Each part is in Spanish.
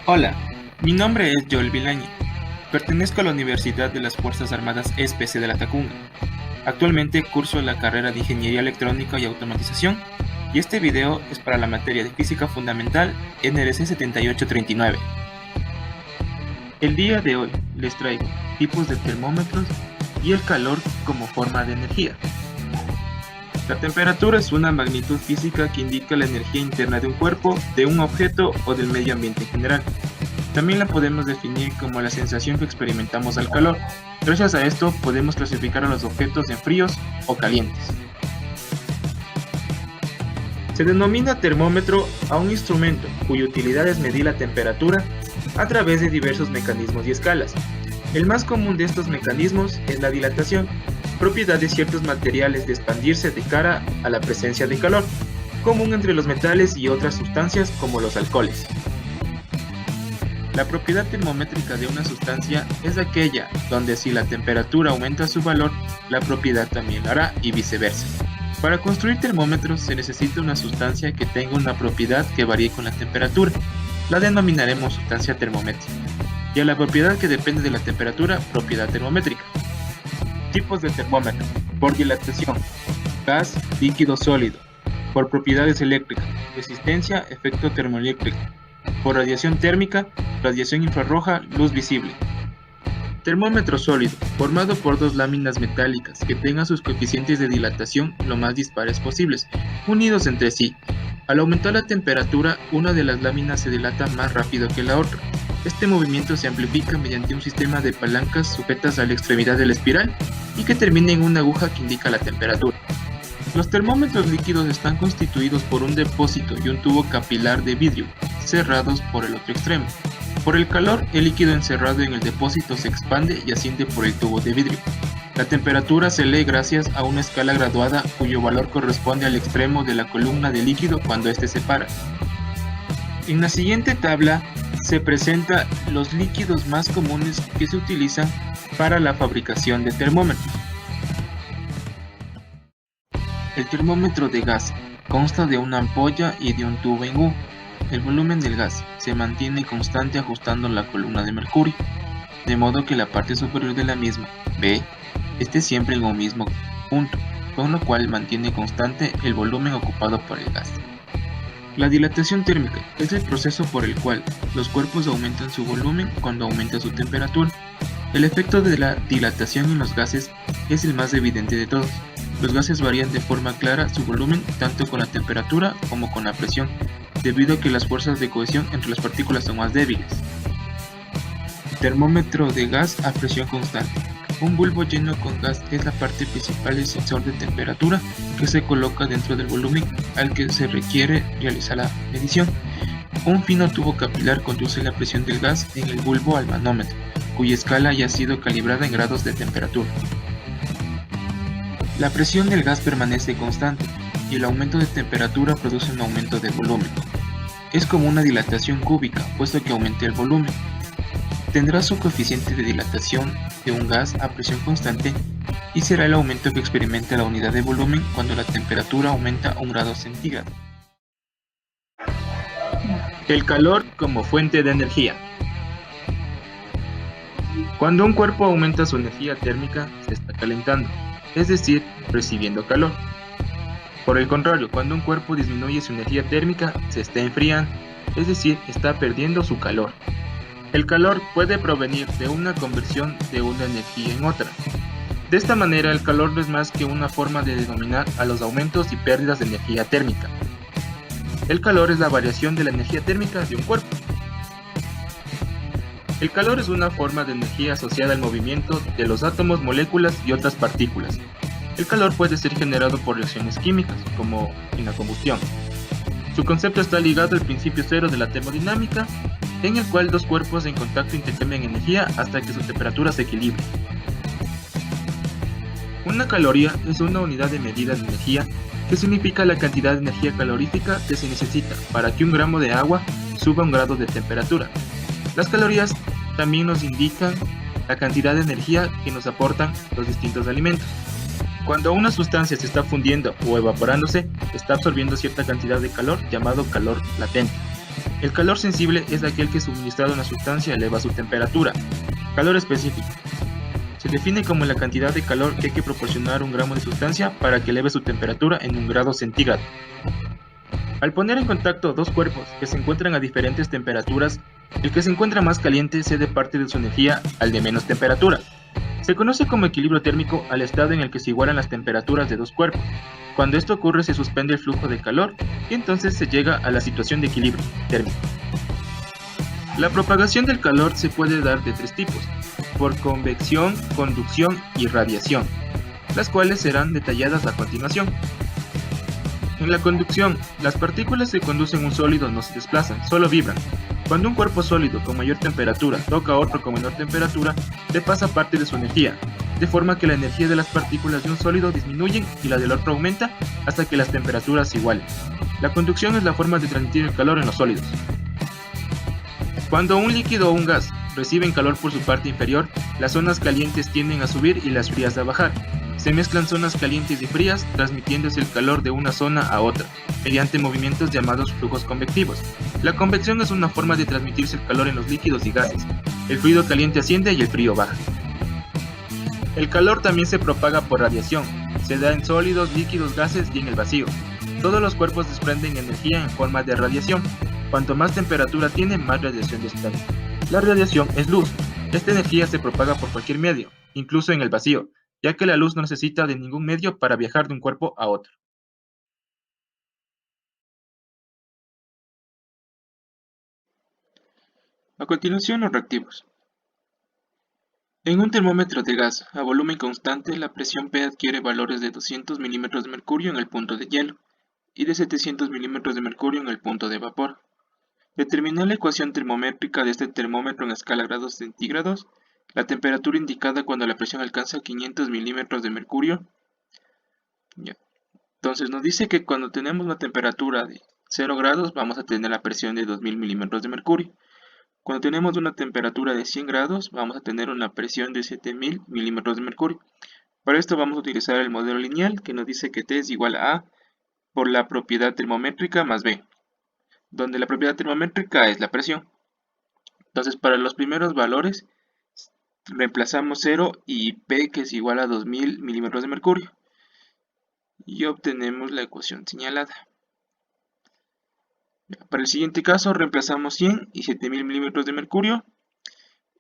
Hola, mi nombre es Joel Vilaña. Pertenezco a la Universidad de las Fuerzas Armadas SPC de La Tacunga. Actualmente curso la carrera de Ingeniería Electrónica y Automatización y este video es para la materia de Física Fundamental NRC 7839. El día de hoy les traigo tipos de termómetros y el calor como forma de energía. La temperatura es una magnitud física que indica la energía interna de un cuerpo, de un objeto o del medio ambiente en general. También la podemos definir como la sensación que experimentamos al calor. Gracias a esto podemos clasificar a los objetos en fríos o calientes. Se denomina termómetro a un instrumento cuya utilidad es medir la temperatura a través de diversos mecanismos y escalas. El más común de estos mecanismos es la dilatación, propiedad de ciertos materiales de expandirse de cara a la presencia de calor, común entre los metales y otras sustancias como los alcoholes. La propiedad termométrica de una sustancia es aquella donde si la temperatura aumenta su valor, la propiedad también lo hará y viceversa. Para construir termómetros se necesita una sustancia que tenga una propiedad que varíe con la temperatura. La denominaremos sustancia termométrica. Y a la propiedad que depende de la temperatura, propiedad termométrica. Tipos de termómetro: por dilatación, gas, líquido, sólido; por propiedades eléctricas, resistencia, efecto termoeléctrico; por radiación térmica, radiación infrarroja, luz visible. Termómetro sólido, formado por dos láminas metálicas que tengan sus coeficientes de dilatación lo más dispares posibles, unidos entre sí. Al aumentar la temperatura, una de las láminas se dilata más rápido que la otra. Este movimiento se amplifica mediante un sistema de palancas sujetas a la extremidad de la espiral y que termina en una aguja que indica la temperatura. Los termómetros líquidos están constituidos por un depósito y un tubo capilar de vidrio, cerrados por el otro extremo. Por el calor, el líquido encerrado en el depósito se expande y asciende por el tubo de vidrio. La temperatura se lee gracias a una escala graduada cuyo valor corresponde al extremo de la columna de líquido cuando éste se para. En la siguiente tabla se presentan los líquidos más comunes que se utilizan para la fabricación de termómetros. El termómetro de gas consta de una ampolla y de un tubo en U. El volumen del gas se mantiene constante ajustando la columna de mercurio, de modo que la parte superior de la misma, B, esté siempre en un mismo punto, con lo cual mantiene constante el volumen ocupado por el gas. La dilatación térmica es el proceso por el cual los cuerpos aumentan su volumen cuando aumenta su temperatura. El efecto de la dilatación en los gases es el más evidente de todos. Los gases varían de forma clara su volumen tanto con la temperatura como con la presión, debido a que las fuerzas de cohesión entre las partículas son más débiles. Termómetro de gas a presión constante. Un bulbo lleno con gas es la parte principal del sensor de temperatura que se coloca dentro del volumen al que se requiere realizar la medición. Un fino tubo capilar conduce la presión del gas en el bulbo al manómetro, cuya escala ya ha sido calibrada en grados de temperatura. La presión del gas permanece constante y el aumento de temperatura produce un aumento de volumen. Es como una dilatación cúbica, puesto que aumenta el volumen. Tendrá su coeficiente de dilatación de un gas a presión constante y será el aumento que experimenta la unidad de volumen cuando la temperatura aumenta a 1 grado centígrado. El calor como fuente de energía. Cuando un cuerpo aumenta su energía térmica, se está calentando, es decir, recibiendo calor. Por el contrario, cuando un cuerpo disminuye su energía térmica, se está enfriando, es decir, está perdiendo su calor. El calor puede provenir de una conversión de una energía en otra. De esta manera, el calor no es más que una forma de denominar a los aumentos y pérdidas de energía térmica. El calor es la variación de la energía térmica de un cuerpo. El calor es una forma de energía asociada al movimiento de los átomos, moléculas y otras partículas. El calor puede ser generado por reacciones químicas, como en la combustión. Su concepto está ligado al principio cero de la termodinámica, en el cual dos cuerpos en contacto intercambian energía hasta que su temperatura se equilibre. Una caloría es una unidad de medida de energía que significa la cantidad de energía calorífica que se necesita para que un gramo de agua suba 1 grado de temperatura. Las calorías también nos indican la cantidad de energía que nos aportan los distintos alimentos. Cuando una sustancia se está fundiendo o evaporándose, está absorbiendo cierta cantidad de calor llamado calor latente. El calor sensible es aquel que suministrado a una sustancia eleva su temperatura. Calor específico. Se define como la cantidad de calor que hay que proporcionar a un gramo de sustancia para que eleve su temperatura en 1 grado centígrado. Al poner en contacto dos cuerpos que se encuentran a diferentes temperaturas, el que se encuentra más caliente cede parte de su energía al de menos temperatura. Se conoce como equilibrio térmico al estado en el que se igualan las temperaturas de dos cuerpos. Cuando esto ocurre se suspende el flujo de calor y entonces se llega a la situación de equilibrio térmico. La propagación del calor se puede dar de 3 tipos, por convección, conducción y radiación, las cuales serán detalladas a continuación. En la conducción, las partículas que conducen un sólido no se desplazan, solo vibran. Cuando un cuerpo sólido con mayor temperatura toca a otro con menor temperatura, le pasa parte de su energía, de forma que la energía de las partículas de un sólido disminuyen y la del otro aumenta hasta que las temperaturas se igualen. La conducción es la forma de transmitir el calor en los sólidos. Cuando un líquido o un gas reciben calor por su parte inferior, las zonas calientes tienden a subir y las frías a bajar. Se mezclan zonas calientes y frías, transmitiéndose el calor de una zona a otra, mediante movimientos llamados flujos convectivos. La convección es una forma de transmitirse el calor en los líquidos y gases. El fluido caliente asciende y el frío baja. El calor también se propaga por radiación. Se da en sólidos, líquidos, gases y en el vacío. Todos los cuerpos desprenden energía en forma de radiación. Cuanto más temperatura tiene, más radiación desprende. La radiación es luz. Esta energía se propaga por cualquier medio, incluso en el vacío, ya que la luz no necesita de ningún medio para viajar de un cuerpo a otro. A continuación, los reactivos. En un termómetro de gas a volumen constante, la presión P adquiere valores de 200 milímetros de mercurio en el punto de hielo y de 700 milímetros de mercurio en el punto de vapor. Determinar la ecuación termométrica de este termómetro en escala grados centígrados, la temperatura indicada cuando la presión alcanza 500 milímetros de mercurio. Entonces nos dice que cuando tenemos una temperatura de 0 grados vamos a tener la presión de 2000 milímetros de mercurio. Cuando tenemos una temperatura de 100 grados vamos a tener una presión de 7000 milímetros de mercurio. Para esto vamos a utilizar el modelo lineal que nos dice que T es igual a A por la propiedad termométrica más B, donde la propiedad termométrica es la presión. Entonces para los primeros valores reemplazamos 0 y P, que es igual a 2000 milímetros de mercurio, y obtenemos la ecuación señalada. Para el siguiente caso reemplazamos 100 y 7000 milímetros de mercurio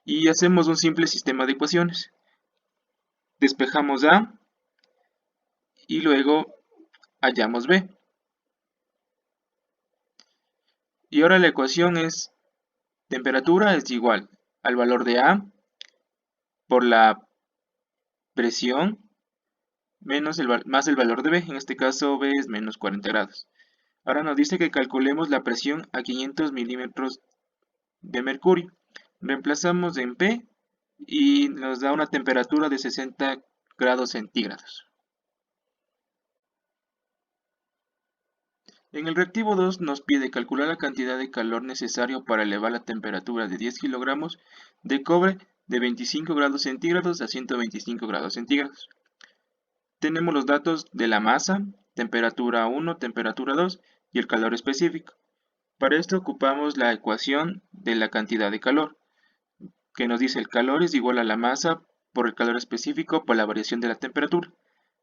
y hacemos un simple sistema de ecuaciones. Despejamos A y luego hallamos B. Y ahora la ecuación es: temperatura es igual al valor de A por la presión menos más el valor de B. En este caso B es menos 40 grados. Ahora nos dice que calculemos la presión a 500 milímetros de mercurio. Reemplazamos en P y nos da una temperatura de 60 grados centígrados. En el reactivo 2 nos pide calcular la cantidad de calor necesario para elevar la temperatura de 10 kilogramos de cobre de 25 grados centígrados a 125 grados centígrados. Tenemos los datos de la masa, temperatura 1, temperatura 2 y el calor específico. Para esto ocupamos la ecuación de la cantidad de calor, que nos dice el calor es igual a la masa por el calor específico por la variación de la temperatura.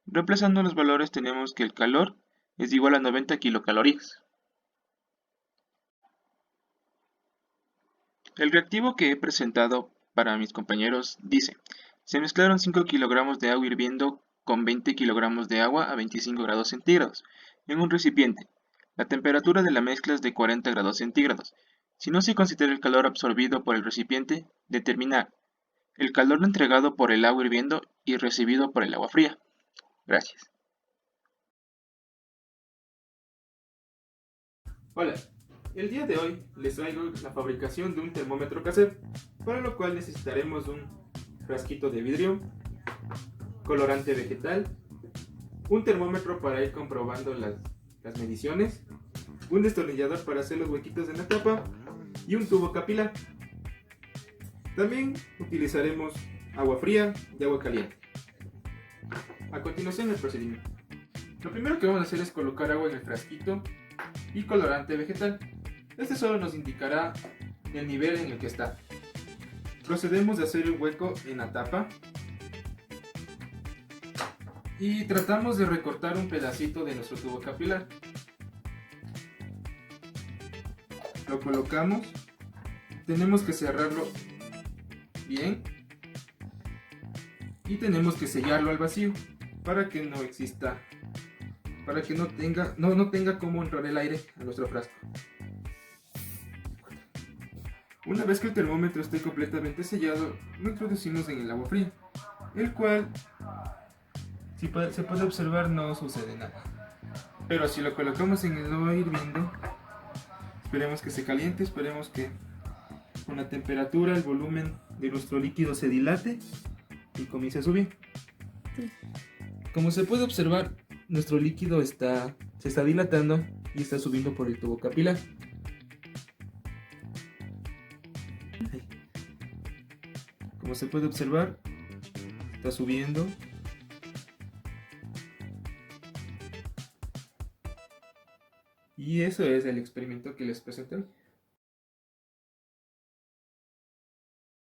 Reemplazando los valores tenemos que el calor es igual a 90 kilocalorías. El reactivo que he presentado para mis compañeros dice: se mezclaron 5 kilogramos de agua hirviendo con 20 kilogramos de agua a 25 grados centígrados en un recipiente. La temperatura de la mezcla es de 40 grados centígrados. Si no se considera el calor absorbido por el recipiente, determinar el calor entregado por el agua hirviendo y recibido por el agua fría. Gracias. Hola, el día de hoy les traigo la fabricación de un termómetro casero, para lo cual necesitaremos un frasquito de vidrio, colorante vegetal, un termómetro para ir comprobando las mediciones, un destornillador para hacer los huequitos en la tapa y un tubo capilar. También utilizaremos agua fría y agua caliente. A continuación el procedimiento. Lo primero que vamos a hacer es colocar agua en el frasquito y colorante vegetal. Este solo nos indicará el nivel en el que está. Procedemos de hacer el hueco en la tapa y tratamos de recortar un pedacito de nuestro tubo capilar. Lo colocamos, tenemos que cerrarlo bien y tenemos que sellarlo al vacío para que no exista, para que no tenga cómo entrar el aire a nuestro frasco. Una vez que el termómetro esté completamente sellado, lo introducimos en el agua fría, el cual, si se puede observar, no sucede nada. Pero si lo colocamos en el agua hirviendo, esperemos que se caliente, esperemos que con la temperatura el volumen de nuestro líquido se dilate y comience a subir. Como se puede observar, nuestro líquido se está dilatando y está subiendo por el tubo capilar. Como se puede observar, está subiendo. Y eso es el experimento que les presenté.